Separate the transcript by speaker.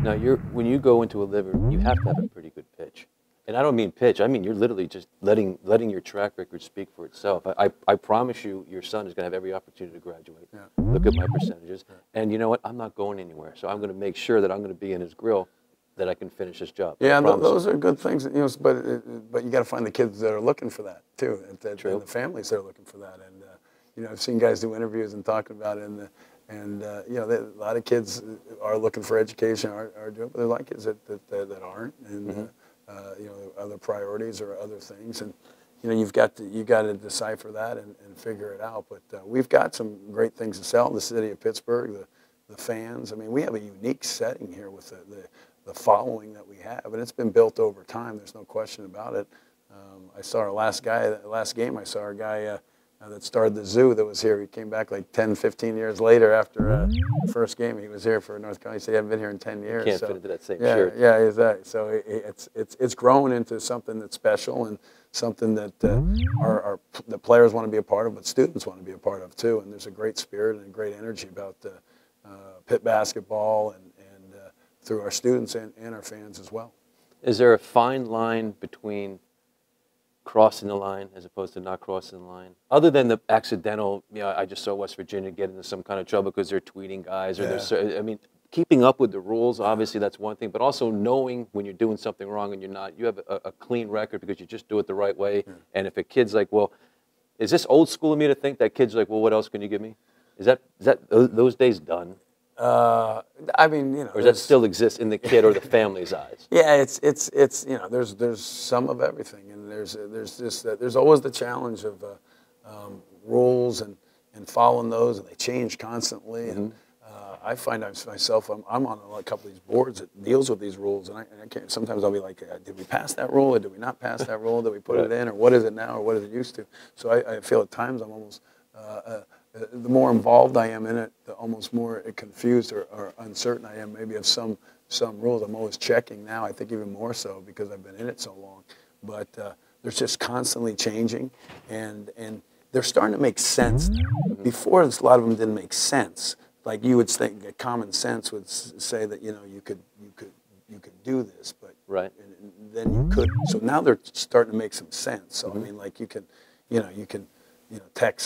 Speaker 1: Now, when you go into a liver, you have to have a pretty good pitch. And I don't mean pitch. I mean you're literally just letting your track record speak for itself. I promise you, your son is going to have every opportunity to graduate.
Speaker 2: Yeah.
Speaker 1: Look at my percentages. And you know what? I'm not going anywhere. So I'm going to make sure that I'm going to be in his grill that I can finish this job.
Speaker 2: Yeah, those are good things. You know, but you got to find the kids that are looking for that too, and the families that are looking for that. And you know, I've seen guys do interviews and talking about it, and you know, a lot of kids are looking for education, are doing, but there are a lot of kids that aren't, and you know, other priorities or other things, and you know, you got to decipher that and figure it out. But we've got some great things to sell in the city of Pittsburgh. The fans. I mean, we have a unique setting here with the following that we have, and it's been built over time. There's no question about it. I saw our last game. I saw a guy that started the zoo that was here. He came back like 10, 15 years later after the first game. He was here for North Carolina. He said he hadn't been here in 10 years.
Speaker 1: You can't fit into that same shirt.
Speaker 2: Yeah, exactly. So it's grown into something that's special and something that the players want to be a part of, but students want to be a part of too. And there's a great spirit and a great energy about Pitt basketball and through our students and our fans as well.
Speaker 1: Is there a fine line between crossing the line as opposed to not crossing the line? Other than the accidental, you know, I just saw West Virginia get into some kind of trouble because they're tweeting guys, or I mean, keeping up with the rules, obviously that's one thing, but also knowing when you're doing something wrong and you're not, you have a clean record because you just do it the right way. And if a kid's like, well, is this old school of me to think that kid's like, well, what else can you give me? Is that those days done?
Speaker 2: I mean, you know,
Speaker 1: or does that still exist in the kid or the family's eyes?
Speaker 2: Yeah, it's you know, there's some of everything, and there's always the challenge of rules and following those, and they change constantly. And I find myself, I'm on a couple of these boards that deals with these rules, and I can't. Sometimes I'll be like, did we pass that rule, or did we not pass that rule? Did we put it in, or what is it now, or what is it used to? So I feel at times I'm almost the more involved I am in it, the almost more confused or uncertain I am maybe of some rules. I'm always checking now, I think even more so because I've been in it so long. But they're just constantly changing, and they're starting to make sense now. Before, a lot of them didn't make sense. Like you would think, common sense would say that, you know, you could do this, but and then you couldn't. So now they're starting to make some sense. So I mean, like you can text